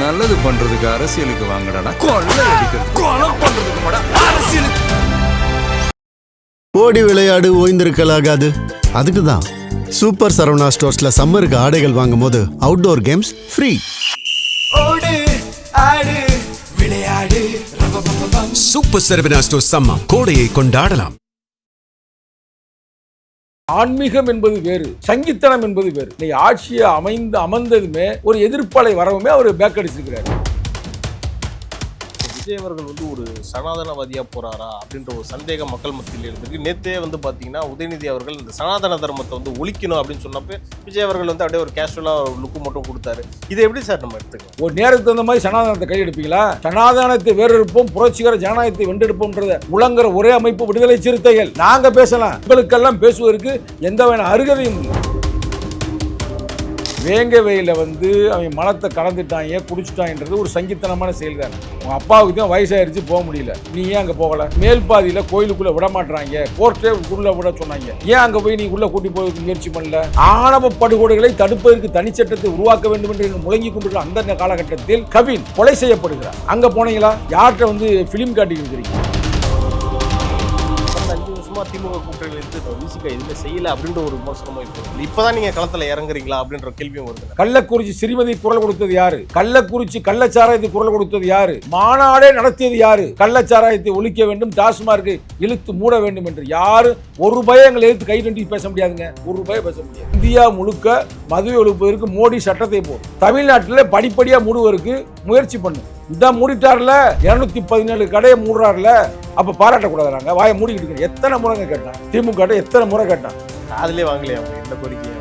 நல்லது பண்றதுக்கு அரசியலுக்கு வாங்கடா, கொள்ளை அடிக்கிறது கொலை பண்றதுக்கு அரசியலுக்கு. ஓடி விளையாடு ஓய்ந்திருக்கலாகாது. அதுக்கு தான் சூப்பர் சரவணா ஸ்டோர்ஸ்ல சம்மருக்கு ஆடைகள் வாங்கும் போது outdoor games free. Super Saravana stores summer கோடையை கொண்டாடலாம். ஆன்மீகம் என்பது வேறு, சங்கித்தனம் என்பது வேறு. இன்னைக்கு ஆட்சியை அமர்ந்ததுமே ஒரு எதிர்ப்பலை வரவுமே அவர் பேக் அடிச்சிருக்கிறார். விஜய் அவர்கள் ஒரு சனாதனவாதியா போறாரா அப்படின்ற ஒரு சந்தேகம் மக்கள் மத்தியில் இருந்திருக்கு. நேத்தே பாத்தீங்கன்னா உதயநிதி அவர்கள் இந்த சனாதன தர்மத்தை ஒழிக்கணும் அப்படின்னு சொன்னப்ப விஜய் அவர்கள் அப்படியே ஒரு கேஷுவலா ஒரு லுக்கு மட்டும் கொடுத்தாரு. இதை எப்படி சார் நம்ம எடுத்துக்கலாம்? ஒரு நேரத்துக்கு தகுந்த மாதிரி சனாதனத்தை கையெடுப்பீங்களா? சனாதனத்தை வேறெடுப்போம், புரட்சிகர ஜனநாயகத்தை வென்றெடுப்போம்ன்றத முழங்குற ஒரே அமைப்பு விடுதலை சிறுத்தைகள். நாங்க பேசலாம், உங்களுக்கெல்லாம் பேசுவதற்கு எந்த வேணா அருகதையும் இல்லை. வேங்க வெயில அவன் மனத்தை கலந்துட்டாங்க, குடிச்சுட்டான்ன்றது ஒரு சங்கித்தனமான செயல் தான். உங்க அப்பாவுக்கு தான் வயசாயிருச்சு, போக முடியல, நீ ஏன் அங்க போகல? மேல் பாதியில கோயிலுக்குள்ள விட மாட்டாங்க, கோர்ட்டே உள்ள விட சொன்னாங்க, ஏன் அங்க போய் நீ உள்ள கூட்டி போய் முயற்சி பண்ணல? ஆணவ படுகொலைகளை தடுப்பதற்கு தனிச்சட்டத்தை உருவாக்க வேண்டும் என்று முழங்கி கொண்டிருக்கிற அந்த காலகட்டத்தில் கவின் கொலை செய்யப்படுகிறார். அங்க போனீங்களா? யார்கிட்ட பிலிம் காட்டிட்டு இருக்கிறீங்க? திமுக கூட்டணியில இருந்து விசிக எதுவுமே செய்யல அப்படின்ற ஒரு விமர்சனமும் இருக்கு. இப்பதான் நீங்க களத்துல இறங்குறீங்களா அப்படின்ற கேள்வியும் வருது. கள்ளக்குறிச்சி சிறுமதி குரல் கொடுத்தது யாரு? கள்ளக்குறிச்சி கள்ளச்சாராயத்தை குரல் கொடுத்தது யாரு? மாநாடே நடத்தியது யாரு? கள்ளச்சாராயத்தை ஒழிக்க வேண்டும், டாஸ்மார்க்கை இழுத்து மூட வேண்டும் என்று யாரு ஒரு ரூபாய் எங்களை எடுத்து கை நட்டி பேச முடியாதுங்க. ஒரு ரூபாய் பேச முடியாது. இந்தியா முழுக்க மதுவை ஒழிப்பதற்கு மோடி சட்டத்தை போடும். தமிழ்நாட்டில் படிப்படியா மூடுவதற்கு முயற்சி பண்ணும். இதான் மூடிட்டார்ல, 217 கடையை மூடுறாருல, அப்ப பாராட்டக்கூடாதுறாங்க. வாயை மூடிக்கிட்டு எத்தனை முறைங்க கேட்டான் திமுக, எத்தனை முறை கேட்டான்? அதுலயே வாங்கலையா இந்த கோரிக்கையை?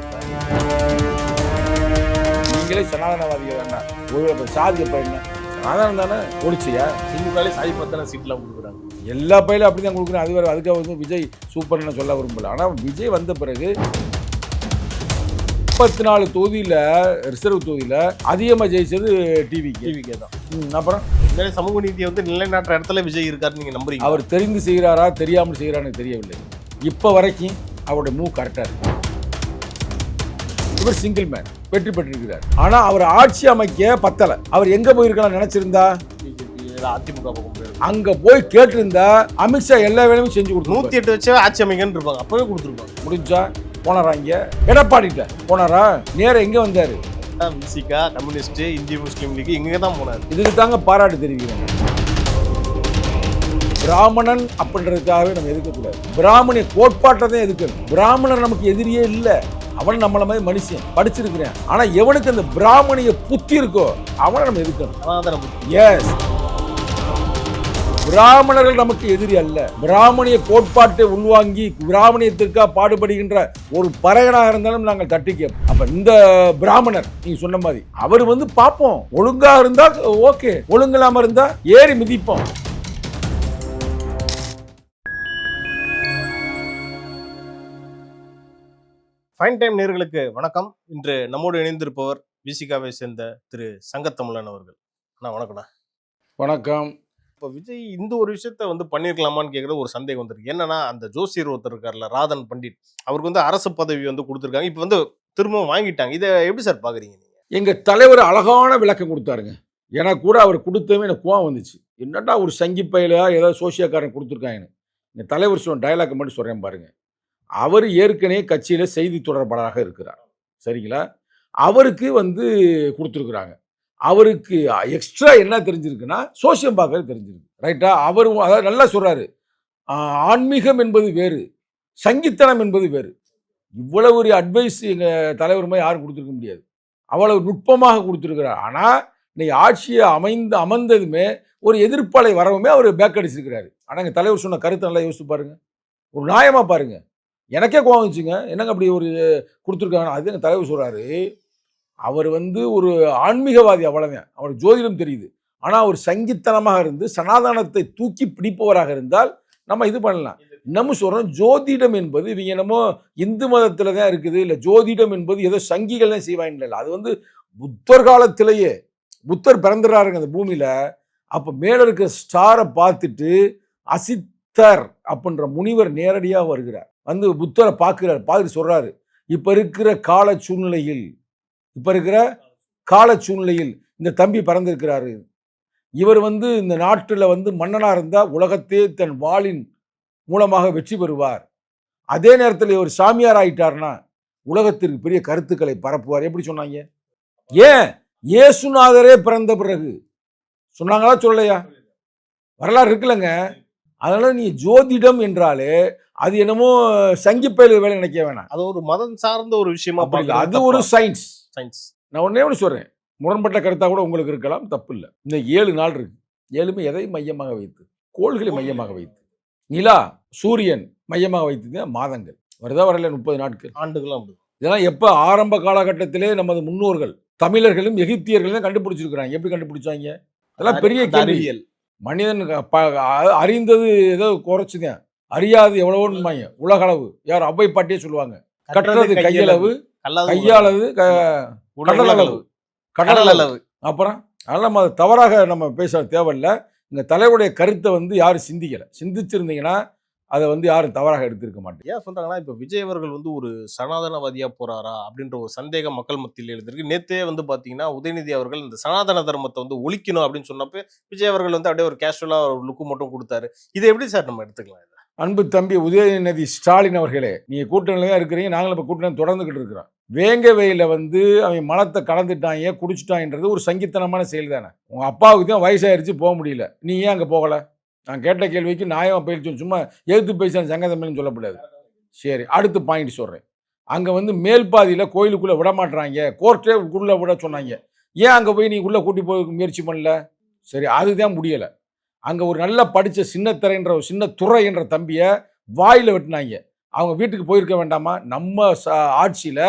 நீங்களே சனாதனவாதிகள் தானே, ஒரு சாதிய பையன் சனாதனம் தானே ஒழிச்சியா? திமுக சாதி பத்தான சீட்லாம் கொடுக்குறாங்க. எல்லா பையிலும் அப்படிதான் கொடுக்குறேன். அது வேற, அதுக்காக விஜய் சூப்பர்னு சொல்ல விரும்பல. ஆனா விஜய் வந்த பிறகு 34 தொகுதியில ரிசர்வ் தொகுதியில அதிகமா ஜெயிச்சது டிவிகே தான். அப்புறம் சமூக நீதியை நிலைநாட்டுற இடத்துல விஜய் இருக்காரு, நீங்க நம்புறீங்க? அவர் தெரிந்து செய்கிறாரா தெரியாமல் செய்கிறான்னு தெரியவில்லை. இப்ப வரைக்கும் அவருடைய மூவ் கரெக்டா இருக்கு. இவர் சிங்கிள் மேன் வெற்றி பெற்றிருக்கிறார். ஆனா அவர் ஆட்சி அமைக்க பத்தல. அவர் எங்க போயிருக்கலாம் நினைச்சிருந்தா? அதிமுக அங்க போய் கேட்டிருந்தா அமித்ஷா எல்லா வேலையும் செஞ்சு கொடுத்து 108 வச்சு ஆட்சி அமைக்கன்னு இருப்பாங்க. அப்பவே கொடுத்துருப்பாங்க. முடிஞ்சா போனாரா? இங்க எடப்பாடிட்ட போனாரா? நேர எங்க வந்தாரு? விசிகா, கம்யூனிஸ்ட், இந்திய முஸ்லீம் லீக் இங்க தான் போனாரு. இதுக்கு தாங்க பாராட்டு தெரிவிக்கிறேன். பிராமணன் அப்படின்றதுக்காகவே நம்ம எதிர்க்கக்கூடாது. பிராமணிய கோட்பாட்டை தான் எதிர்க்கணும். பிராமணர் நமக்கு எதிரியே இல்லை. அவன் நம்மள மாதிரி மனுஷன், படிச்சிருக்கிறேன். ஆனா எவனுக்கு அந்த பிராமணிய புத்தி இருக்கோ அவனை நம்ம எதிர்க்கணும். எஸ், பிராமணர்கள் நமக்கு எதிரி அல்ல. பிராமணிய கோட்பாட்டை உள்வாங்கி பிராமணியத்திற்காக பாடுபடுகின்ற ஒரு பறையனாக இருந்தாலும் நாங்கள் தட்டி கேட்போம். அப்ப இந்த பிராமணர் நீங்க சொன்ன மாதிரி அவர் பார்ப்போம். ஒழுங்கா இருந்தா ஓகே, ஒழுங்கில்லாம இருந்தா ஏறி மிதிப்போம். ஃபைன் டைம் நேயர்களுக்கு வணக்கம். இன்று நம்மோடு இணைந்திருப்பவர் விசிகாவை சேர்ந்த திரு சங்கத்தமிழன் அவர்கள். வணக்கம்ண்ணா. வணக்கம். இப்போ விஜய் இந்த ஒரு விஷயத்த பண்ணிருக்கலாமான்னு கேட்குற ஒரு சந்தேகம் வந்திருக்கு. என்னன்னா, அந்த ஜோசியர் ஒருத்தர் இருக்கார்ல, ராதன் பண்டிட், அவருக்கு அரசு பதவி கொடுத்துருக்காங்க. இப்போ திரும்பவும் வாங்கிட்டாங்க. இதை எப்படி சார் பாக்குறீங்க நீங்க? எங்க தலைவர் அழகான விளக்கம் கொடுத்தாருங்க. எனக்கு கூட அவர் கொடுத்தவே எனக்கு கோவம் வந்துச்சு. என்னடா ஒரு சங்கி பயிலா ஏதாவது சோசியக்காரன் கொடுத்துருக்காங்கன்னு. எங்க தலைவர் சொன்ன டைலாக் மட்டும் சொல்றேன் பாருங்க. அவர் ஏற்கனவே கட்சியில செய்தி தொடர்பாளராக இருக்கிறார், சரிங்களா? அவருக்கு கொடுத்துருக்குறாங்க. அவருக்கு எக்ஸ்ட்ரா என்ன தெரிஞ்சிருக்குன்னா சோசியம் பார்க்கறது தெரிஞ்சிருக்கு, ரைட்டா? அவர் அதாவது நல்லா சொல்றாரு, ஆன்மீகம் என்பது வேறு, சங்கித்தனம் என்பது வேறு. இவ்வளவு ஒரு அட்வைஸ் எங்க தலைவர் மாதிரி யாரும் கொடுத்துருக்க முடியாது. அவ்வளவு நுட்பமாக கொடுத்துருக்கிறார். ஆனா இன்னைக்கு ஆட்சியை அமர்ந்ததுமே ஒரு எதிர்ப்பலை வரவுமே அவர் பேக் அடிச்சிருக்கிறாரு. ஆனா எங்க தலைவர் சொன்ன கருத்தை நல்லா யோசிச்சு பாருங்க, ஒரு நியாயமா பாருங்க. எனக்கே கோவம் வச்சுங்க, என்னங்க அப்படி ஒரு கொடுத்துருக்காங்க. அது எங்க தலைவர் சொல்றாரு, அவர் ஒரு ஆன்மீகவாதி, அவ்வளவுதான். அவருக்கு ஜோதிடம் தெரியுது. ஆனா அவர் சங்கித்தனமாக இருந்து சனாதனத்தை தூக்கி பிடிப்பவராக இருந்தால் நம்ம இது பண்ணலாம். இன்னமும் சொல்றோம், ஜோதிடம் என்பது இவங்க என்னமோ இந்து மதத்துல தான் இருக்குது, இல்ல ஜோதிடம் என்பது ஏதோ சங்கிகள் தான் செய்வாங்க. இல்லை, அது புத்தர் காலத்திலேயே புத்தர் பிறந்துறாருங்க அந்த பூமியில. அப்ப மேல இருக்க ஸ்டாரை பார்த்துட்டு அசித்தர் அப்படின்ற முனிவர் நேரடியாக வருகிறார். புத்தரை பார்த்துட்டு சொல்றாரு, இப்ப இருக்கிற கால சூழ்நிலையில் இந்த தம்பி பிறந்திருக்கிறாரு. இவர் வந்து இந்த நாட்டில் வந்து மன்னனாக இருந்தால் உலகத்தே தன் வாளின் மூலமாக வெற்றி பெறுவார். அதே நேரத்தில் இவர் சாமியார் ஆயிட்டார்னா உலகத்திற்கு பெரிய கருத்துக்களை பரப்புவார். எப்படி சொன்னாங்க? ஏன் இயேசுநாதரே பிறந்த பிறகு சொன்னாங்களா சொல்லலையா? வரலாறு இருக்குல்லங்க. அதனால நீ ஜோதிடம் என்றாலே அது என்னமோ சங்கிப்பயில வேலை நினைக்க வேணாம். அது ஒரு மதம் சார்ந்த ஒரு விஷயமா அப்படி இல்ல. பார்க்கறது அது ஒரு தப்பா? சயின்ஸ். சயின்ஸ். நான் ஒன்னே ஒன்று சொல்றேன், முரண்பட்ட கருத்தா கூட உங்களுக்கு இருக்கலாம், தப்பு இல்லை. இந்த 7 நாள் இருக்கு. 7மே எதை மையமாக வைத்து? கோள்களை மையமாக வைத்து. நிலா, சூரியன் மையமாக வைத்து மாதங்கள் வருதா வரல 30 நாட்கள் ஆண்டுகளும் அப்படி. இதெல்லாம் எப்ப ஆரம்ப காலகட்டத்திலே நமது முன்னோர்கள் தமிழர்களும் எகிப்தியர்களும் தான் கண்டுபிடிச்சிருக்கிறாங்க. எப்படி கண்டுபிடிச்சாங்க? அதெல்லாம் பெரிய அந்த கேள்வி. அறிவியல். மனிதன் அறிந்தது ஏதோ குறைச்சுதான், அறியாது எவ்வளவோன்னு உலகளவு. யார் அவ்வை பாட்டியே சொல்லுவாங்க, கட்டுறது கையளவு, கல்லாதது கையாளது கடலளவு, கடல் அளவு. அளவு. அப்புறம் அதெல்லாம் நம்ம அதை தவறாக நம்ம பேச தேவையில்லை. இந்த தலைவருடைய கருத்தை வந்து யாரும் சிந்திக்கலை. சிந்திச்சிருந்தீங்கன்னா அதை வந்து யாரும் தவறாக எடுத்திருக்க மாட்டேன். ஏன் சொல்றாங்கன்னா இப்ப விஜய் அவர்கள் வந்து ஒரு சனாதனவாதியா போறாரா அப்படின்ற ஒரு சந்தேகம் மக்கள் மத்தியில் எழுந்திருக்கு. நேத்தே வந்து பாத்தீங்கன்னா உதயநிதி அவர்கள் இந்த சனாதன தர்மத்தை வந்து ஒழிக்கணும் அப்படின்னு சொன்னப்ப விஜய் அவர்கள் வந்து அப்படியே ஒரு கேஷுவலா ஒரு லுக்கு மட்டும் கொடுத்தாரு. இதை எப்படி சார் நம்ம எடுத்துக்கலாம்? இதை அன்பு தம்பி உதயநிதி ஸ்டாலின் அவர்களே, நீங்க கூட்டணியில தான் இருக்கிறீங்க, நாங்களும் இப்ப கூட்டணி தொடர்ந்துகிட்டு இருக்கிறோம். வேங்க வெயில வந்து அவன் மலத்தை கலந்துட்டாங்க, குடிச்சிட்டான்ன்றது ஒரு சங்கித்தனமான செயல் தானே. உங்க அப்பாவுக்கு தான் வயசாயிருச்சு, போக முடியல, நீ ஏன் அங்க போகல? நான் கேட்ட கேள்விக்கு நியாயமா பயிற்சி, சும்மா எழுத்து பேச சங்கத்தமிழ்னு சொல்லப்படாது. சரி, அடுத்த பாயிண்ட் சொல்றேன். அங்க வந்து மேல்பாதியில கோயிலுக்குள்ள விட மாட்டாங்க, கோர்ட்டே உள்ள விட சொன்னாங்க. ஏன் அங்க போய் நீ உள்ள கூட்டி போய் முயற்சி பண்ணல? சரி, அதுதான் முடியல. அங்க ஒரு நல்லா படிச்ச சின்னத்துறை சின்ன துறை என்ற தம்பியை வாயில வெட்டினாங்க. அவங்க வீட்டுக்கு போயிருக்க வேண்டாமா? நம்ம ஆட்சியில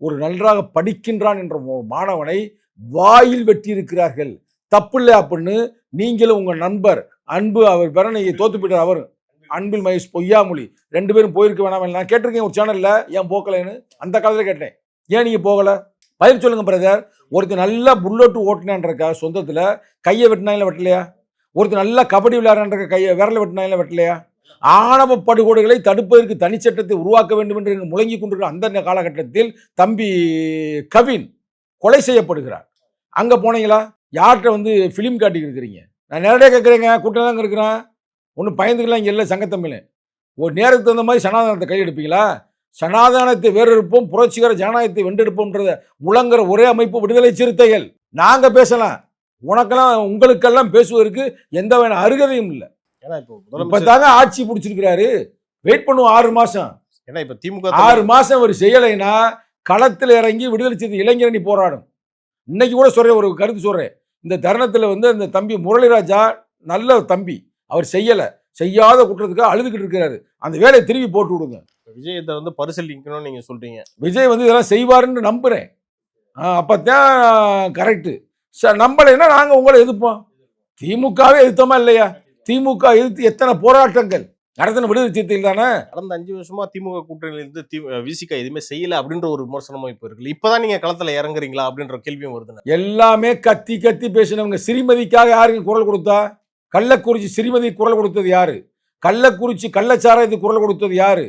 ஒரு நன்றாக படிக்கின்றான் என்ற மாணவனை வாயில் வெட்டி இருக்கிறார்கள். தப்பு இல்லை அப்படின்னு நீங்களும் உங்க நண்பர் அன்பு, அவர் பிறனையை தோத்து போயிட்டார், அவர் அன்பில் மகேஷ் பொய்யாமொழி 2 பேரும் போயிருக்க வேணாம். நான் கேட்டிருக்கேன் ஒரு சேனல்ல, ஏன் போக்கலன்னு அந்த காலத்துல கேட்டேன். ஏன் நீங்க போகல? பதில் சொல்லுங்க பிரதர். ஒருத்தர் நல்லா புல்லட் ஓட்டினான்றக்கா சொந்தத்துல கையை வெட்டினாங்களா வெட்டலையா? ஒருத்தர் நல்லா கபடி விளையாடுற கையை விரல வெட்டினாங்களா வெட்டலையா? ஆணவ படுகொலைகளை தடுப்பதற்கு தனிச்சட்டத்தை உருவாக்க வேண்டும் என்று முழங்கி கொண்டிருக்கிற அந்த காலகட்டத்தில் தம்பி கவின் கொலை செய்யப்படுகிறார். அங்க போனீங்களா? யார்கிட்ட வந்து பிலிம் காட்டி இருக்கிறீங்க? நான் நேரடியாக கேட்குறேங்க, கூட்டம் தாங்க இருக்கிறேன், ஒன்றும் பயந்துக்கலாம் இங்கே இல்லை. சங்கத்தமிழ் ஒரு நேரத்துக்கு தகுந்த மாதிரி சனாதனத்தை கையெடுப்பீங்களா? சனாதனத்தை வேறெடுப்போம், புரட்சிகர ஜனநாயகத்தை வென்றெடுப்போம்ன்றத முழங்குற ஒரே அமைப்பு விடுதலை சிறுத்தைகள். நாங்க பேசலாம், உனக்கெல்லாம் உங்களுக்கெல்லாம் பேசுவதற்கு எந்த வேணா அருகதையும் இல்லை. ஏன்னா இப்பதாங்க ஆட்சி பிடிச்சிருக்கிறாரு, வெயிட் பண்ணுவோம் 6 மாசம். ஏன்னா இப்ப திமுக 6 மாசம் ஒரு செய்யலைன்னா களத்தில் இறங்கி விடுதலை சிறுத்தை இளைஞரணி போராடும். இன்னைக்கு கூட சொல்றேன், ஒரு கருத்து சொல்றேன். இந்த தருணத்தில் வந்து அந்த தம்பி முரளிராஜா நல்ல தம்பி, அவர் செய்யாத குற்றத்துக்காக அழுதுகிட்டு இருக்கிறாரு. அந்த வேலையை திரும்பி போட்டு விடுங்க. விஜயத்தை வந்து பரிசீலிக்கணும்னு நீங்க சொல்றீங்க. விஜய் வந்து இதெல்லாம் செய்வாருன்னு நம்புறேன். அப்பதான் கரெக்டு. நம்பலைன்னா நாங்க உங்களை எதிர்ப்போம். திமுகவே எதிர்த்தோமா இல்லையா? திமுக எதிர்த்து எத்தனை போராட்டங்கள் நடத்தின விடுதலை சிறுத்தைகள் தானே. கடந்த 5 வருஷமா திமுக கூட்டணியில இருந்து விசிக எதுவுமே செய்யல அப்படின்ற ஒரு விமர்சனமும் இப்ப இருக்கு. இப்பதான் நீங்க களத்துல இறங்குறீங்களா அப்படின்ற கேள்வியும் வருது. எல்லாமே கத்தி கத்தி பேசினவங்க. ஸ்ரீமதிக்காக யாருக்கு குரல் கொடுத்தா? கள்ளக்குறிச்சி ஸ்ரீமதி குரல் கொடுத்தது யாரு? கள்ளக்குறிச்சி கள்ளச்சாராயத்துக்கு குரல் கொடுத்தது யாரு?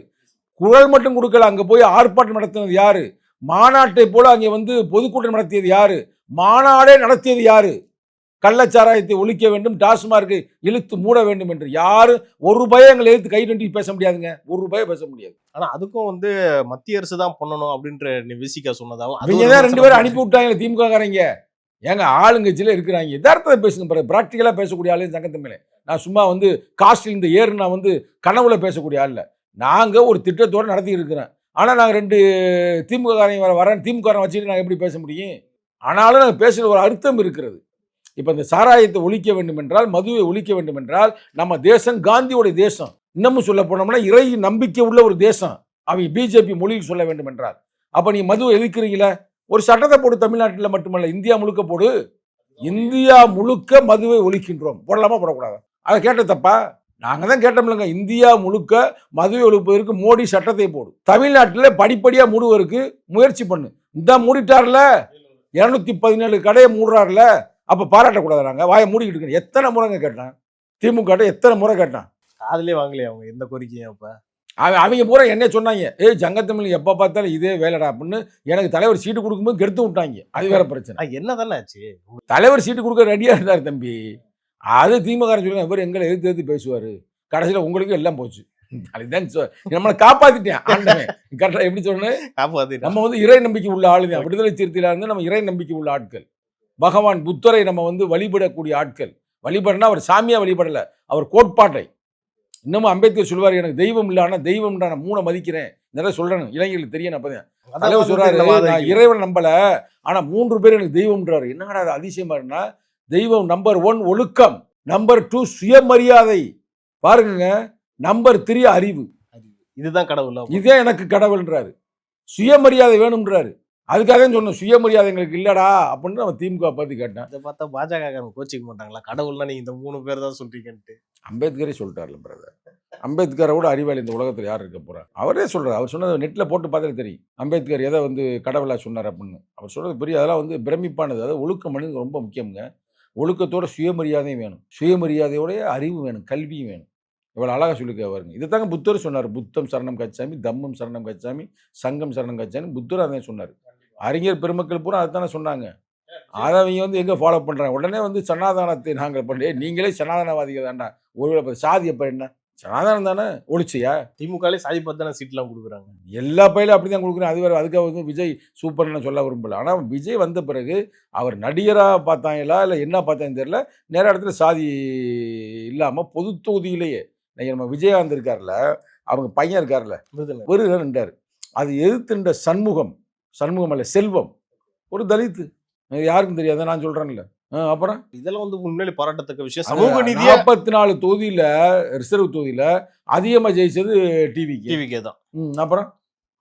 குரல் மட்டும் கொடுக்கல, அங்க போய் ஆர்ப்பாட்டம் நடத்தினது யாரு? மாநாட்டை போல அங்கே வந்து பொதுக்கூட்டம் நடத்தியது யாரு? மாநாடே நடத்தியது யாரு? கள்ளச்சாராயத்தை ஒழிக்க வேண்டும், டாஸ்மார்க்கை இழுத்து மூட வேண்டும் என்று யாரு ஒரு ரூபாயை எங்களை எழுத்து கை நட்டி பேச முடியாதுங்க. ஒரு ரூபாயை பேச முடியாது. ஆனா அதுக்கும் வந்து மத்திய அரசு தான் பண்ணணும் அப்படின்ற விசிகா சொன்னதாகவும் அவங்க தான் 2 பேரும் அனுப்பி விட்டாங்க திமுக காரங்க. ஏங்க ஆளுங்கட்சியில இருக்கிறாங்க, யதார்த்தத்தை பேசுங்க, பிராக்டிக்கலா பேசக்கூடிய ஆளு சங்கத்தமிழ். நான் சும்மா வந்து காஸ்டில் இந்த ஏறு நான் வந்து கனவுல பேசக்கூடிய ஆள் இல்லை. நாங்க ஒரு திட்டத்தோடு நடத்தி இருக்கிறேன். ஆனா நாங்க 2 திமுக காரங்க வரேன், திமுக வச்சுட்டு நாங்க எப்படி பேச முடியும்? ஆனாலும் நாங்கள் பேசுகிற ஒரு அர்த்தம் இருக்கிறது. இப்போ இந்த சாராயத்தை ஒழிக்க வேண்டும் என்றால், மதுவை ஒழிக்க வேண்டும் என்றால், நம்ம தேசம் காந்தியோடைய தேசம். இன்னமும் சொல்ல போனோம்னா இறை நம்பிக்கை உள்ள ஒரு தேசம். அவங்க பிஜேபி மொழியில் சொல்ல வேண்டும் என்றால், அப்ப நீ மதுவை எதிர்க்கிறீங்களா? ஒரு சட்டத்தை போடு, தமிழ்நாட்டில் மட்டுமல்ல இந்தியா முழுக்க போடு. இந்தியா முழுக்க மதுவை ஒழிக்கின்றோம், போடலாமா போடக்கூடாது? அதை கேட்ட தப்பா? நாங்க தான் கேட்டோம்லங்க, இந்தியா முழுக்க மதுவை ஒழிப்பதற்கு மோடி சட்டத்தை போடு. தமிழ்நாட்டில் படிப்படியா மூடுவதற்கு முயற்சி பண்ணு. இந்த மூடிட்டார்ல, 217 கடையை மூடுறாருல, அப்ப பாராட்டக்கூடாது? நாங்க வாயை மூடிக்கிட்டு இருக்கோம். எத்தனை முறைங்க கேட்டான் திமுக, எத்தனை முறை கேட்டான்? காதலே வாங்கலையே அவங்க எந்த கோரிக்கையும். அப்ப அவங்க பூரா என்ன சொன்னாங்க, ஏய் ஜங்கத்தமிழ் எப்போ பார்த்தாலும் இதே வேலைடா அப்படின்னு எனக்கு தலைவர் சீட்டு கொடுக்கும்போது கெடுத்து விட்டாங்க. அது வேற பிரச்சனை. என்ன தானே ஆச்சு? தலைவர் சீட்டு கொடுக்க ரெடியாக இருந்தார் தம்பி. அது திமுக சொல்லுங்க, இவர் எங்களை எதிர்த்து பேசுவார், கடைசியில் உங்களுக்கு எல்லாம் போச்சு. அதுதான் நம்மளை காப்பாத்திட்டேன் ஆண்டவன். கரெக்டாக எப்படி சொன்னேன், நம்ம வந்து இறை நம்பிக்கை உள்ள ஆளு தான். விடுதலை சிறுத்தையில இருந்து நம்ம இறை நம்பிக்கை உள்ள ஆட்கள். பகவான் புத்தரை நம்ம வந்து வழிபடக்கூடிய ஆட்கள். வழிபடனா அவர் சாமியா வழிபடலை, அவர் கோட்பாட்டை. இன்னமும் அம்பேத்கர் சொல்லுவார், எனக்கு தெய்வம் இல்லை, ஆனால் தெய்வம்ன்றா நான் 3 மதிக்கிறேன். நிறைய சொல்றேன், இளைஞர்களுக்கு தெரியும். அப்பதான் தலைவர் சொல்றாரு, நான் இறைவன் நம்பல, ஆனா 3 பேர் எனக்கு தெய்வம்ன்றாரு. என்னடா அது அதிசயமா இருந்தா, தெய்வம் நம்பர் 1 ஒழுக்கம், நம்பர் 2 சுயமரியாதை, பாருங்க, நம்பர் 3 அறிவு. இதுதான் கடவுள், இதே எனக்கு கடவுள்ன்றாரு. சுயமரியாதை வேணும்ன்றாரு. அதுக்காக சொன்ன சுயமரியாதை எங்களுக்கு இல்லடா அப்படின்னு நம்ம திமுக பார்த்து கேட்டேன். அதை பார்த்தா பாஜக கோச்சிக்க மாட்டாங்களா, கடவுள்னா நீங்க இந்த 3 பேர் தான் சொல்றீங்கன்ட்டு? அம்பேத்கரே சொல்லிட்டார்ல பிரதர். அம்பேத்கரை விட அறிவாளி இந்த உலகத்தில் யார் இருக்க போறா? அவரே சொல்றாரு. அவர் சொன்னது நெட்டில் போட்டு பார்த்தாலே தெரியும், அம்பேத்கர் எதை வந்து கடவுளா சொன்னார் அப்படின்னு. அவர் சொல்றது பெரிய, அதெல்லாம் வந்து பிரமிப்பானது. அதாவது ஒழுக்கம் மனிதனுக்கு ரொம்ப முக்கியங்க. ஒழுக்கத்தோட சுயமரியாதையும் வேணும், சுயமரியாதையோடைய அறிவு வேணும், கல்வியும் வேணும். இவ்வளோ அழகாக சொல்லிக்க வருங்க. இதை தாங்க புத்தர் சொன்னார். புத்தம் சரணம் கச்சாமி, தம்மம் சரணம் கச்சாமி, சங்கம் சரணம் கச்சாமி. புத்தர் அதான் சொன்னார். அறிஞர் பெருமக்கள் பூரா அதுதானே சொன்னாங்க. அதை அவங்க வந்து எங்கே ஃபாலோ பண்ணுறாங்க? உடனே வந்து சனாதானத்தை நாங்கள் பண்ணி, நீங்களே சனாதனவாதிகள் தாண்டா. ஒருவேளை சாதி அப்போ என்ன சனாதானம் தானே ஒழிச்சியா? திமுகலே சாதி பார்த்து தானே சீட்லாம் கொடுக்குறாங்க. எல்லா பயிலும் அப்படி தான் கொடுக்குறேன். அது வேறு. அதுக்காக வந்து விஜய் சூப்பர்னு சொல்ல விரும்பல. ஆனால் விஜய் வந்த பிறகு அவர் நடிகராக பார்த்தாங்களா இல்லை என்ன பார்த்தாங்கன்னு தெரியல, நிறைய இடத்துல சாதி இல்லாமல் பொது தொகுதியிலேயே நம்ம விஜயகாந்த் இருக்கார்ல, அவங்க பையன் இருக்கார்ல, விருதுல நின்றார். அது எதிர்த்துன்ற சண்முகம் அல்ல செல்வம், ஒரு தலித்து, யாருக்கும் தெரியாத நான் சொல்றேன்ல. அப்புறம் இதெல்லாம் வந்து உண்மையிலே பாராட்டத்தக்க விஷயம். சமூக நீதி 44 தொகுதியில ரிசர்வ் தொகுதியில அதிகமா ஜெயிச்சது டிவிக்கே தான். அப்புறம்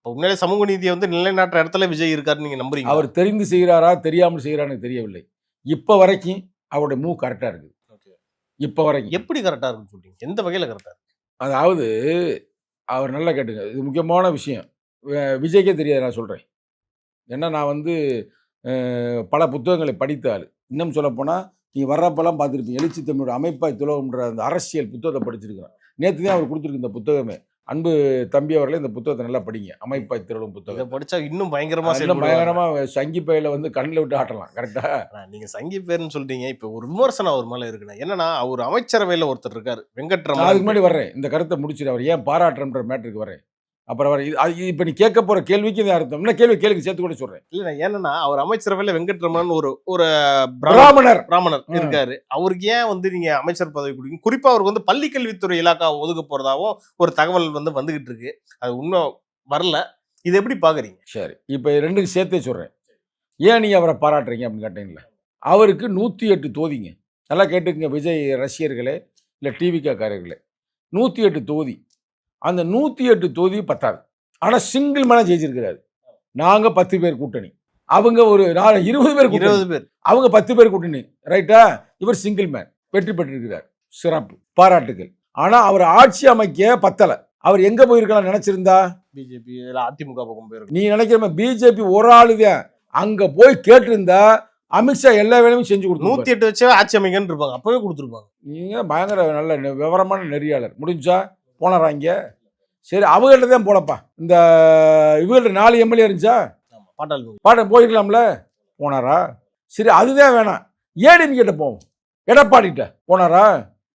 உண்மையிலே சமூக நீதியை வந்து நிலைநாட்டுற இடத்துல விஜய் இருக்காருன்னு நீங்க நம்புறீங்க? அவர் தெரிந்து செய்கிறாரா தெரியாமல் செய்கிறான்னு தெரியவில்லை. இப்ப வரைக்கும் அவருடைய மூவ் கரெக்டா இருக்கு. இப்ப வரைக்கும் எப்படி கரெக்டா இருக்குன்னு சொல்றீங்க? எந்த வகையில கரெக்டா இருக்கு? அதாவது அவர் நல்லா கேட்டுங்க, இது முக்கியமான விஷயம். விஜய்க்கே தெரியாது நான் சொல்றேன். ஏன்னா நான் வந்து பல புத்தகங்களை படித்த ஆள். இன்னும் சொல்லப்போனால் நீ வர்றப்பெல்லாம் பார்த்துருப்பீங்க, எழுச்சி தமிழோட அமைப்பாய் துலவுன்ற அந்த அரசியல் புத்தகத்தை படிச்சிருக்கிறேன். நேற்று தான் அவர் கொடுத்துருக்கு இந்த புத்தகமே. அன்பு தம்பி அவர்களே இந்த புத்தகத்தை நல்லா படிங்க, அமைப்பாய் திரளும் புத்தகம். படிச்சா இன்னும் பயங்கரமா சங்கி பயில வந்து கண்ணில் விட்டு ஆட்டலாம். கரெக்டா? நீங்க சங்கி பேருன்னு சொல்றீங்க. இப்ப ஒரு விமர்சனம் அவர் மேல இருக்குன்னா என்னன்னா, அவர் அமைச்சரவையில ஒருத்தர் இருக்காரு வெங்கட்ரமன். அதுக்கு முன்னாடி வர்றேன், இந்த கருத்தை முடிச்சுட்டு அவர் ஏன் பாராட்டுறன்ற மேட்டருக்கு வரேன். அப்புறம் இப்ப நீ கேட்க போற கேள்விக்கு அர்த்தம் கேள்வி சேர்த்து கூட சொல்றேன். இல்ல என்னன்னா, அவர் அமைச்சரவையில வெங்கட்ரமன் ஒரு பிராமணர் இருக்காரு. அவருக்கு ஏன் வந்து நீங்க அமைச்சர் பதவி கொடுக்கீங்க? குறிப்பா அவருக்கு வந்து பள்ளிக்கல்வித்துறை இலாக்கா ஒதுக்க போறதாவும் ஒரு தகவல் வந்து வந்துகிட்டு இருக்கு. அது உண்மை வரல. இது எப்படி பாக்குறீங்க? சரி, இப்ப 2 சேர்த்தே சொல்றேன். ஏன் நீங்க அவரை பாராட்டுறீங்க அப்படின்னு கேட்டீங்களா? அவருக்கு 108 தொகுதிங்க. நல்லா கேட்டுக்குங்க விஜய் ரசிகர்களே, இல்ல டிவிகா காரர்களே, 108 தொகுதி. அந்த 108 தொகுதி பத்தாது. ஆனால் சிங்கிள் மேனாக ஜெயிச்சிருக்கிறாரு. நாங்கள் 10 பேர் கூட்டணி, அவங்க ஒரு 20 பேர், அவங்க 10 பேர் கூட்டணி, ரைட்டா? இவர் சிங்கிள் மேன் வெற்றி பெற்றிருக்கிறார். சிறப்பு, பாராட்டுகள். ஆனால் அவர் ஆட்சி அமைக்க பத்தலை. அவர் எங்கே போயிருக்கலாம் நினைச்சிருந்தா? பிஜேபி அதிமுக பக்கம் போயிருக்க. நீ நினைக்கிற பிஜேபி ஒரு ஆளு தான் அங்கே போய் கேட்டிருந்தா அமித்ஷா எல்லா வேலையும் செஞ்சு கொடுத்து 108 வச்சு ஆட்சி அமைக்கன்னு இருப்பாங்க. அப்பவே கொடுத்துருப்பாங்க. நீங்கள் பயங்கர நல்ல விவரமான நெறியாளர். முடிஞ்சா போனாராங்க. சரி, அவங்கள்ட்ட தான் போனப்பா. இந்த இவங்கள்ட்ட 4 எம்எல்ஏ இருந்துச்சா? பாட்டம் போயிருக்கலாம்ல, போனாரா? சரி, அதுதான் வேணாம். ஏடிஎம் கிட்ட போவோம், எடப்பாடிட்ட போனாரா?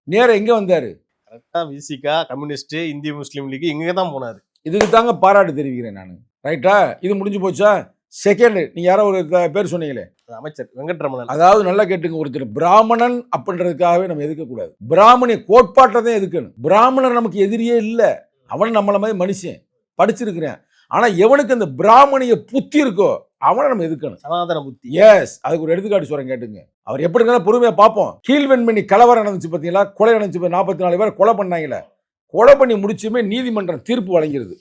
நேரம் எங்கே வந்தார்? கரெக்டாக விசிகா, கம்யூனிஸ்ட், இந்திய முஸ்லீம் லீக் இங்கே தான் போனார். இதுக்கு தாங்க பாராட்டு தெரிவிக்கிறேன் நான். ரைட்டா? இது முடிஞ்சு போச்சா? செகண்ட், நீங்க யாரோ ஒரு பேர் சொன்னீங்களே, அமைச்சர் வெங்கட்ரமணன். அதாவது நல்லா கேட்டுங்க, ஒருத்தர் பிராமணன் அப்படின்றதுக்காகவே நம்ம எதுக்கக்கூடாது. பிராமணிய கோட்பாட்டை தான் எதுக்கணும். பிராமணர் நமக்கு எதிரியே இல்லை, அவன் நம்மள மாதிரி மனுஷன், படிச்சிருக்கிறேன். ஆனா எவனுக்கு அந்த பிராமணிய புத்தி இருக்கோ அவனை நம்ம எதுக்கணும். சனாதன புத்தி. எஸ், அதுக்கு ஒரு எடுத்துக்காட்டு சொல்றேன் கேட்டுங்க. அவர் எப்படி இருந்தாலும் பொறுமையா பார்ப்போம். கீழ்வெண்மணி கலவரம் நடந்துச்சு பார்த்தீங்களா? கொலை நடந்துச்சு, 44 பேர் கொலை பண்ணாங்களே. கொலை பண்ணி முடிச்சுமே நீதிமன்றம் தீர்ப்பு வழங்கிறது.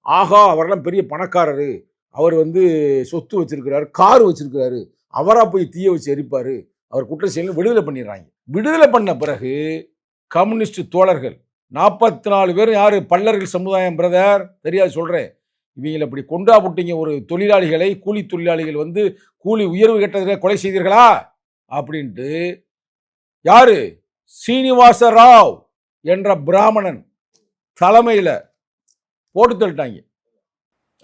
ஆகா, அவரெல்லாம் பெரிய பணக்காரரு, அவர் வந்து சொத்து வச்சிருக்கிறாரு, கார் வச்சிருக்கிறாரு, அவரா போய் தீய வச்சு எரிப்பாரு, அவர் குற்றம் செய்யணும் விடுதலை பண்ணிடுறாங்க. விடுதலை பண்ண பிறகு கம்யூனிஸ்ட் தோழர்கள் 44 பேர் யாரு? பல்லர்கள் சமுதாயம் பிரதர், தெரியாது சொல்றேன். இவங்களை அப்படி கொண்டா போட்டீங்க. ஒரு தொழிலாளிகளை, கூலி தொழிலாளிகள் வந்து கூலி உயர்வு கேட்டதுக்கு கொலை செய்தீர்களா அப்படின்ட்டு யாரு? சீனிவாச ராவ் என்ற பிராமணன் தலைமையில் போட்டு தள்ளிட்டாங்க.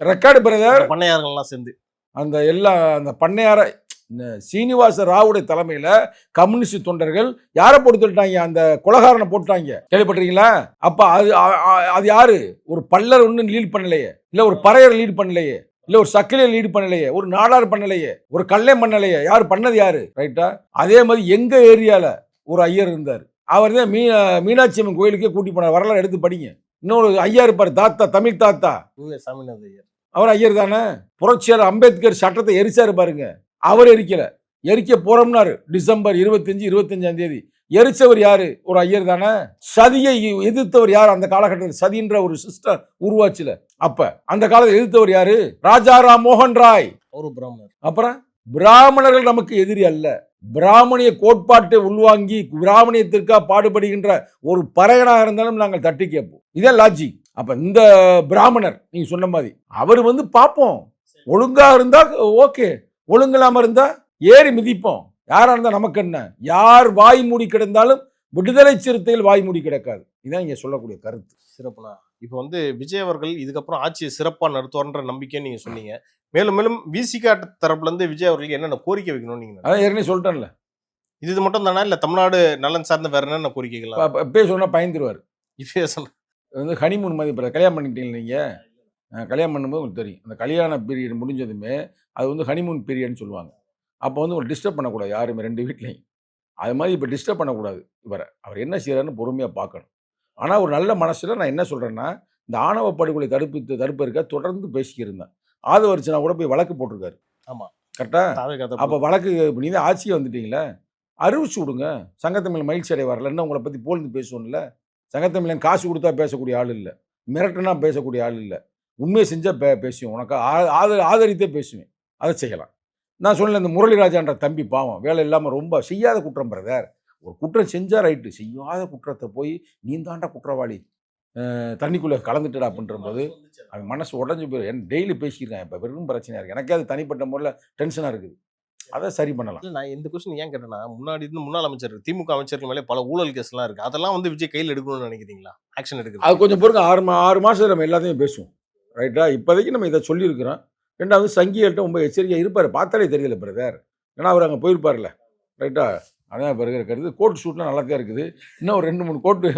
Record brother. பண்ணையார்கள்லாம் சேர்ந்து அந்த அந்த பண்ணையார சீனிவாச ராவுடைய தலைமையில கம்யூனிஸ்ட் தொண்டர்கள் யாரை போட்டு தள்ளிட்டாங்க? அந்த கொலகாரனை போட்டுட்டாங்க. கேள்விப்பட்டிருக்கீங்களா? அப்ப அது யாரு? ஒரு பல்லர் ஒன்றும் லீட் பண்ணலையே, இல்ல ஒரு பறையர் லீட் பண்ணலையே, இல்ல ஒரு சக்கிலியை லீட் பண்ணலையே, ஒரு நாடார் பண்ணலையே, ஒரு கல்லை பண்ணலையே. யாரு பண்ணது? யாரு? ரைட்டா? அதே மாதிரி எங்க ஏரியால ஒரு ஐயர் இருந்தார். அவர் தான் மீனாட்சி அம்மன் கோயிலுக்கே கூட்டி போனார். வரலாறு எடுத்து படிங்க. இன்னொரு ஐயா இருப்பார், தாத்தா, தமிழ் தாத்தா. சாமிநாத ஐயர். அவர் ஐயர் தானே. புரட்சியாளர் அம்பேத்கர் சட்டத்தை எரிச்சாரு பாருங்க. அவர் எரிக்கல, எரிக்க போறோம்னாரு. டிசம்பர் 25ஆம் தேதி எரிச்சவர் யாரு? ஒரு ஐயர் தானே. சதியை எதிர்த்தவர் யார்? அந்த காலகட்டத்தில் சதின்ற ஒரு சிஸ்டம் உருவாச்சுல. அப்ப அந்த காலத்தில் எதிர்த்தவர் யாரு? ராஜாராம் மோகன் ராய். ஒரு பிராமணர். அப்புறம் பிராமணர்கள் நமக்கு எதிரி அல்ல. பிராமணிய கோட்பாட்டை உள்வாங்கி பிராமணியத்திற்காக பாடுபடுகின்ற ஒரு பறையனாக இருந்தாலும் நாங்கள் தட்டி கேட்போம். இதான் லாஜிக். அப்ப இந்த பிராமணர் நீங்க சொன்ன மாதிரி அவர் பார்ப்போம். ஒழுங்கா இருந்தா ஓகே, ஒழுங்கில்லாம இருந்தா ஏறி மிதிப்போம். யாரா இருந்தா நமக்கு என்ன? யார் வாய் மூடி கிடந்தாலும் விடுதலை சிறுத்தைகள் வாய் மூடி கிடக்காது. இதான் இங்க சொல்லக்கூடிய கருத்து. சிறப்புனா இப்போ விஜய் அவர்கள் இதுக்கப்புறம் ஆட்சியை சிறப்பாக நடத்துவார்ன்ற நம்பிக்கைன்னு நீங்க சொன்னீங்க. மேலும் மேலும் விசிகா தரப்புல இருந்து விஜய் அவர்களுக்கு என்னென்ன கோரிக்கை வைக்கணும் நீங்க? அதான் ஏற்கனவே சொல்லிட்டேன்ல. இது மட்டும் தானா இல்ல தமிழ்நாடு நலன் சார்ந்த வேற என்னென்ன கோரிக்கைகள்? இப்பே சொன்னா பயந்துருவாரு. இப்பே சொன்ன ஹனிமூன் மாதிரி கல்யாணம் பண்ணிட்டீங்க நீங்க. கல்யாணம் பண்ணும்போது உங்களுக்கு தெரியும், அந்த கல்யாண பீரியட் முடிஞ்சதுமே அது ஹனிமூன் பீரியட்னு சொல்லுவாங்க. அப்போ ஒரு டிஸ்டர்ப் பண்ணக்கூடாது யாருமே, 2 வீட்லையும். அது மாதிரி இப்போ டிஸ்டர்ப் பண்ணக்கூடாது இவரை. அவர் என்ன செய்யறாருன்னு பொறுமையாக பார்க்கணும். ஆனால் ஒரு நல்ல மனசில் நான் என்ன சொல்கிறேன்னா, இந்த ஆணவ படுகொலை தடுப்பதற்காக தொடர்ந்து பேசிக்கிருந்தேன். ஆதவர்ச்சனா கூட போய் வழக்கு போட்டிருக்காரு. ஆமாம், கரெக்டாக. அப்போ வழக்கு நீ தான் ஆட்சியை வந்துட்டீங்களே, அறிவிச்சு விடுங்க. சங்கத்தமிழ் மகிழ்ச்சி அடைய வரலன்னா உங்களை பற்றி போல்ந்து பேசுவோம்ல. சங்கத்தமிழன் காசு கொடுத்தா பேசக்கூடிய ஆள் இல்லை, மிரட்டுனா பேசக்கூடிய ஆள் இல்லை. உண்மையை செஞ்சால் பேசுவேன், உனக்கு ஆதரித்தே பேசுவேன். அதை செய்யலாம். நான் சொன்னேன், இந்த முரளிராஜான்ற தம்பி பாவம் வேலை இல்லாமல் ரொம்ப செய்யாத குற்றம் பிரதர். ஒரு குற்றம் செஞ்சா ரைட்டு, செய்யாத குற்றத்தை போய் நீ தாண்டா குற்றவாளி, தண்ணிக்குள்ளே கலந்துட்டா அப்படின்ற போது அது மனசு உடஞ்சி போயிடும். என் டெய்லி பேசியிருக்கேன். இப்போ வெறும் பிரச்சனையாக இருக்குது. எனக்கே அது தனிப்பட்ட முறையில் டென்ஷனாக இருக்குது. அதை சரி பண்ணலாம். நான் இந்த கொஸ்டின் ஏன் கேட்டேன்னா, முன்னாள் அமைச்சர் திமுக அமைச்சர்கள் மேலே பல ஊழல் கேஸ்லாம் இருக்குது. அதெல்லாம் விஜய் கையில் எடுக்கணும்னு நினைக்கிறீங்களா? ஆக்ஷன் எடுக்கணும். அது கொஞ்சம் பொறுங்க. 6 மாதம் நம்ம எல்லாத்தையும் பேசுவோம். ரைட்டா? இப்போதைக்கு நம்ம இதை சொல்லியிருக்கிறோம். 2வது சங்கிகள்கிட்ட ரொம்ப எச்சரிக்கையாக இருப்பார். பார்த்தாலே தெரியல பிரதர், ஏன்னா அவர் அங்கே போயிருப்பார்ல. ரைட்டா? அதான் இப்போ இருக்கிறது. கோட் ஷூட்லாம் நல்லா தான் இருக்குது. இன்னும் ஒரு 2-3 கோட்டு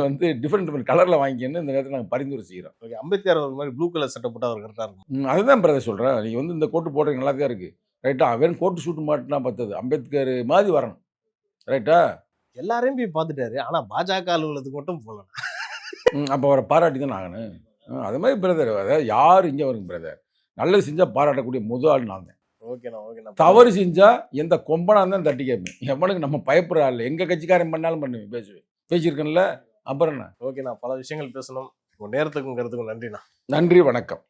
டிஃப்ரெண்ட் கலரில் வாங்கிக்கணும்னு இந்த நேரத்தில் நாங்கள் பரிந்துரை செய்கிறோம். ஓகே, அம்பேத்கர் அவர் மாதிரி ப்ளூ கலர் சட்டை போட்டால் அவர் கரெக்டாக இருக்கும். அதுதான் பிரதர் சொல்கிறேன். நீங்கள் இந்த கோட்டு போடுறது நல்லா தான் இருக்குது. ரைட்டா? அவன் கோட்டு ஷூட்டு மாட்டினா பார்த்தது அம்பேத்கர் மாதிரி வரணும். ரைட்டா? எல்லாரையும் போய் பார்த்துட்டாரு, ஆனால் பாஜக அலுவலகத்துக்கு மட்டும் போகலாம். அப்போ அவரை பாராட்டி தான் ஆகணும். அது மாதிரி பிரதர், அதாவது யார் இங்கே வருங்க பிரதர், நல்லது செஞ்சால் பாராட்டக்கூடிய முதல் ஆள் நான் தான். ஓகேண்ணா. தவறு செஞ்சால் எந்த கொம்பனா தான் தட்டி கேட்பேன். எவனுக்கு நம்ம பயப்படுற ஆள், எங்கள் கட்சிக்காரன் பண்ணாலும் பண்ணுவேன், பேசியிருக்கேன்ல. அப்புறம் என்ன? ஓகேண்ணா, பல விஷயங்கள் பேசணும். உங்கள் நேரத்துக்கும் கருத்துக்கும் நன்றிண்ணா. நன்றி, வணக்கம்.